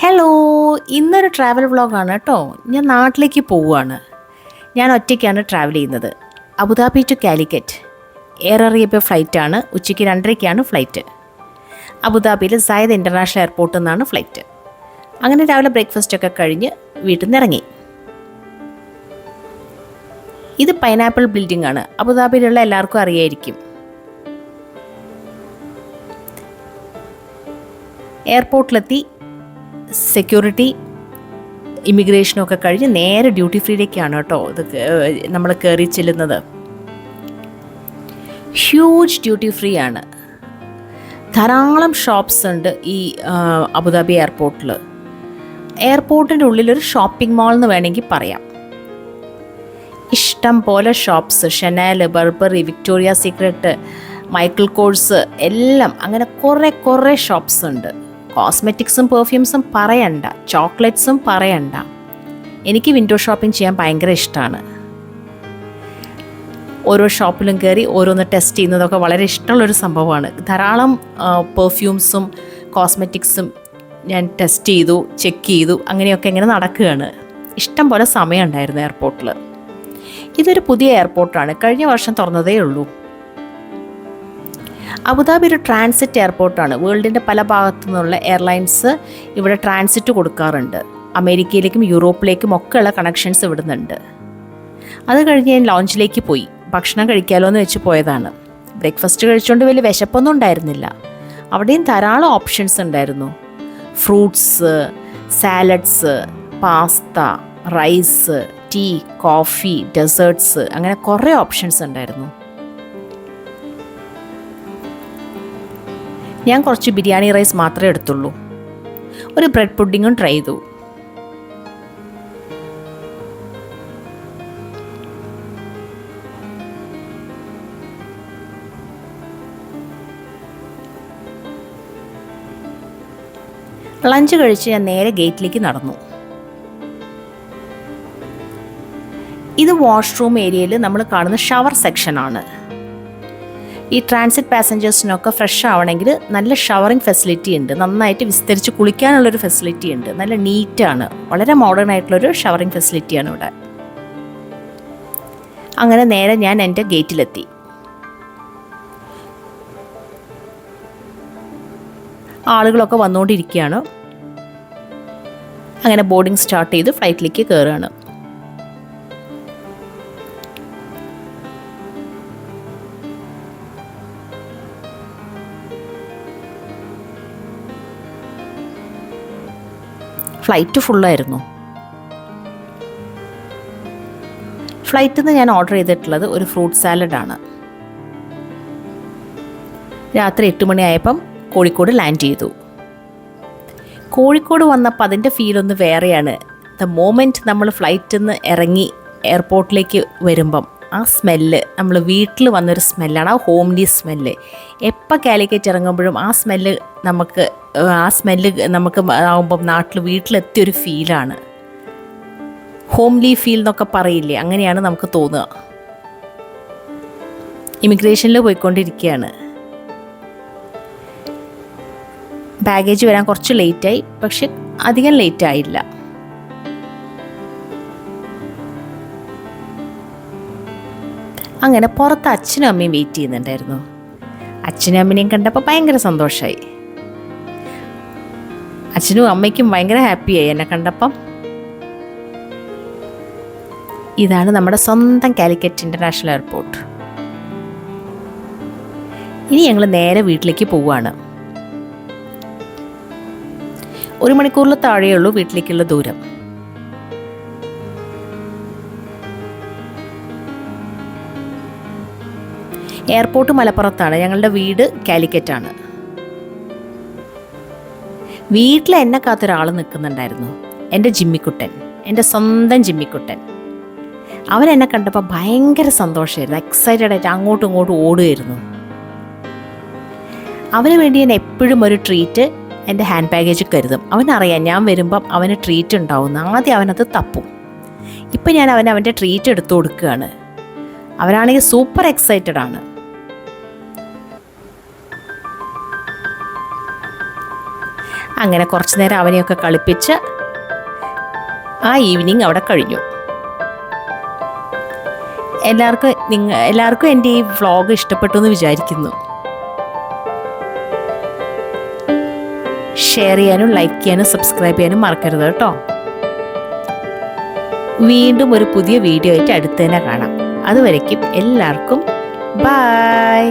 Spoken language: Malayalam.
ഹലോ, ഇന്നൊരു ട്രാവൽ വ്ളോഗാണ് കേട്ടോ. ഞാൻ നാട്ടിലേക്ക് പോവുകയാണ്. ഞാൻ ഒറ്റയ്ക്കാണ് ട്രാവൽ ചെയ്യുന്നത്. Abu Dhabi to Calicut Air Arabia ഫ്ലൈറ്റാണ്. ഉച്ചയ്ക്ക് 2:30-ക്കാണ് ഫ്ലൈറ്റ്. അബുദാബിയിൽ സയദ് ഇൻ്റർനാഷണൽ എയർപോർട്ടിൽ നിന്നാണ് ഫ്ലൈറ്റ്. അങ്ങനെ രാവിലെ ബ്രേക്ക്ഫാസ്റ്റൊക്കെ കഴിഞ്ഞ് വീട്ടിൽ നിന്ന് ഇറങ്ങി. ഇത് പൈനാപ്പിൾ ബിൽഡിംഗ് ആണ്. അബുദാബിയിലുള്ള എല്ലാവർക്കും അറിയായിരിക്കും. എയർപോർട്ടിലെത്തി സെക്യൂരിറ്റി ഇമിഗ്രേഷനൊക്കെ കഴിഞ്ഞ് നേരെ ഡ്യൂട്ടി ഫ്രീയിലേക്കാണ് കേട്ടോ ഇത് നമ്മൾ കയറി ചെല്ലുന്നത്. ഹ്യൂജ് ഡ്യൂട്ടി ഫ്രീ ആണ്. ധാരാളം ഷോപ്സ് ഉണ്ട് ഈ അബുദാബി എയർപോർട്ടിൽ. എയർപോർട്ടിൻ്റെ ഉള്ളിലൊരു ഷോപ്പിംഗ് മാൾ എന്ന് വേണമെങ്കിൽ പറയാം. ഇഷ്ടം പോലെ shops, Chanel, Burberry, Victoria secret, Michael Kors എല്ലാം അങ്ങനെ കുറേ ഷോപ്സ് ഉണ്ട്. കോസ്മെറ്റിക്സും പെർഫ്യൂംസും പറയണ്ട, ചോക്ലേറ്റ്സും പറയണ്ട. എനിക്ക് വിൻഡോ ഷോപ്പിംഗ് ചെയ്യാൻ ഭയങ്കര ഇഷ്ടമാണ്. ഓരോ ഷോപ്പിലും കയറി ഓരോന്ന് ടെസ്റ്റ് ചെയ്യുന്നതൊക്കെ വളരെ ഇഷ്ടമുള്ളൊരു സംഭവമാണ്. ധാരാളം പെർഫ്യൂംസും കോസ്മെറ്റിക്സും ഞാൻ ടെസ്റ്റ് ചെയ്തു, ചെക്ക് ചെയ്തു. അങ്ങനെയൊക്കെ ഇങ്ങനെ നടക്കുകയാണ്. ഇഷ്ടം പോലെ സമയം ഉണ്ടായിരുന്നു എയർപോർട്ടിൽ. ഇതൊരു പുതിയ എയർപോർട്ടാണ്. കഴിഞ്ഞ വർഷം തുറന്നതേ ഉള്ളൂ. അബുദാബി ഒരു ട്രാൻസിറ്റ് എയർപോർട്ടാണ്. വേൾഡിൻ്റെ പല ഭാഗത്തു നിന്നുള്ള എയർലൈൻസ് ഇവിടെ ട്രാൻസിറ്റ് കൊടുക്കാറുണ്ട്. അമേരിക്കയിലേക്കും യൂറോപ്പിലേക്കും ഒക്കെയുള്ള കണക്ഷൻസ് ഇവിടുന്നുണ്ട്. അത് കഴിഞ്ഞ് ഞാൻ ലോഞ്ചിലേക്ക് പോയി. ഭക്ഷണം കഴിക്കാമല്ലോ എന്ന് വെച്ച് പോയതാണ്. ബ്രേക്ക്ഫാസ്റ്റ് കഴിച്ചുകൊണ്ട് വലിയ വിശപ്പൊന്നും ഉണ്ടായിരുന്നില്ല. അവിടെയും ധാരാളം ഓപ്ഷൻസ് ഉണ്ടായിരുന്നു. Fruits, salads, pasta, rice, tea, coffee, desserts, അങ്ങനെ കുറേ ഓപ്ഷൻസ് ഉണ്ടായിരുന്നു. ഞാൻ കുറച്ച് ബിരിയാണി റൈസ് മാത്രമേ എടുത്തുള്ളൂ. ഒരു ബ്രെഡ് പുഡിങ്ങും ട്രൈ ചെയ്തു. ലഞ്ച് കഴിച്ച് ഞാൻ നേരെ ഗേറ്റിലേക്ക് നടന്നു. ഇത് വാഷ്റൂം ഏരിയയിൽ നമ്മൾ കാണുന്ന ഷവർ സെക്ഷനാണ്. ഈ ട്രാൻസിറ്റ് പാസഞ്ചേഴ്സിനൊക്കെ ഫ്രഷ് ആവണമെങ്കിൽ നല്ല ഷവറിങ് ഫെസിലിറ്റി ഉണ്ട്. നന്നായിട്ട് വിസ്തരിച്ച് കുളിക്കാനുള്ളൊരു ഫെസിലിറ്റി ഉണ്ട്. നല്ല നീറ്റാണ്. വളരെ മോഡേൺ ആയിട്ടുള്ളൊരു ഷവറിങ് ഫെസിലിറ്റിയാണ് ഇവിടെ. അങ്ങനെ നേരെ ഞാൻ എൻ്റെ ഗേറ്റിലെത്തി. ആളുകളൊക്കെ വന്നുകൊണ്ടിരിക്കുകയാണ്. അങ്ങനെ ബോർഡിംഗ് സ്റ്റാർട്ട് ചെയ്ത് ഫ്ലൈറ്റിലേക്ക് കയറുകയാണ്. ഫ്ലൈറ്റ് ഫുള്ളായിരുന്നു. ഫ്ലൈറ്റിൽ നിന്ന് ഞാൻ ഓർഡർ ചെയ്തിട്ടുള്ളത് ഒരു ഫ്രൂട്ട് സാലഡാണ്. രാത്രി 8 മണിയായപ്പം കോഴിക്കോട് ലാൻഡ് ചെയ്തു. കോഴിക്കോട് വന്നപ്പോൾ അതിൻ്റെ ഫീലൊന്ന് വേറെയാണ്. ദ മോമെൻറ്റ് നമ്മൾ ഫ്ലൈറ്റിൽ നിന്ന് ഇറങ്ങി എയർപോർട്ടിലേക്ക് വരുമ്പം ആ സ്മെല്ല് നമ്മൾ വീട്ടിൽ വന്നൊരു സ്മെല്ലാണ്. ആ ഹോംലി സ്മെല്ല്. എപ്പോൾ കാലിക്കറ്റ് ഇറങ്ങുമ്പോഴും ആ സ്മെല്ല് നമുക്ക് ആകുമ്പം വീട്ടിലെത്തിയൊരു ഫീലാണ്. ഹോംലി ഫീൽ എന്നൊക്കെ പറയില്ലേ, അങ്ങനെയാണ് നമുക്ക് തോന്നുക. ഇമിഗ്രേഷനിൽ പോയിക്കൊണ്ടിരിക്കുകയാണ്. ബാഗേജ് വരാൻ കുറച്ച് ലേറ്റായി, പക്ഷെ അധികം ലേറ്റായില്ല. അങ്ങനെ പുറത്ത് അച്ഛനും അമ്മയും വെയിറ്റ് ചെയ്യുന്നുണ്ടായിരുന്നു. അച്ഛനും അമ്മനെയും കണ്ടപ്പോൾ ഭയങ്കര സന്തോഷമായി. അച്ഛനും അമ്മയ്ക്കും ഭയങ്കര ഹാപ്പിയായി എന്നെ കണ്ടപ്പം. ഇതാണ് നമ്മുടെ സ്വന്തം കാലിക്കറ്റ് ഇൻ്റർനാഷണൽ എയർപോർട്ട്. ഇനി ഞങ്ങൾ നേരെ വീട്ടിലേക്ക് പോവുകയാണ്. 1 മണിക്കൂറിൽ താഴെയുള്ളൂ വീട്ടിലേക്കുള്ള ദൂരം. എയർപോർട്ട് മലപ്പുറത്താണ്. ഞങ്ങളുടെ വീട് കാലിക്കറ്റാണ്. വീട്ടിൽ എന്നെ കാത്തൊരാൾ നിൽക്കുന്നുണ്ടായിരുന്നു. എൻ്റെ ജിമ്മിക്കുട്ടൻ, എൻ്റെ സ്വന്തം ജിമ്മിക്കുട്ടൻ. അവൻ എന്നെ കണ്ടപ്പോൾ ഭയങ്കര സന്തോഷമായിരുന്നു. എക്സൈറ്റഡ് ആയിട്ട് അങ്ങോട്ടും ഇങ്ങോട്ടും ഓടുകയായിരുന്നു. അവന് വേണ്ടി ഞാൻ എപ്പോഴും ഒരു ട്രീറ്റ് എൻ്റെ ഹാൻഡ് ബാഗേജിൽ കരുതും. അവനറിയാം ഞാൻ വരുമ്പം അവന് ട്രീറ്റ് ഉണ്ടാവുമെന്ന്. ആദ്യം അവനത് തപ്പും. ഇപ്പം ഞാൻ അവൻ്റെ ട്രീറ്റ് എടുത്തു കൊടുക്കുകയാണ്. അവനാണെങ്കിൽ സൂപ്പർ എക്സൈറ്റഡ് ആണ്. അങ്ങനെ കുറച്ച് നേരം അവനെയൊക്കെ കളിപ്പിച്ച് ആ ഈവനിങ് അവിടെ കഴിഞ്ഞു. എല്ലാവർക്കും എൻ്റെ ഈ വ്ളോഗ് ഇഷ്ടപ്പെട്ടു എന്ന് വിചാരിക്കുന്നു. ഷെയർ ചെയ്യാനും ലൈക്ക് ചെയ്യാനും സബ്സ്ക്രൈബ് ചെയ്യാനും മറക്കരുത് കേട്ടോ. വീണ്ടും ഒരു പുതിയ വീഡിയോ ആയിട്ട് അടുത്ത് തന്നെ കാണാം. അതുവരയ്ക്കും എല്ലാവർക്കും ബൈ.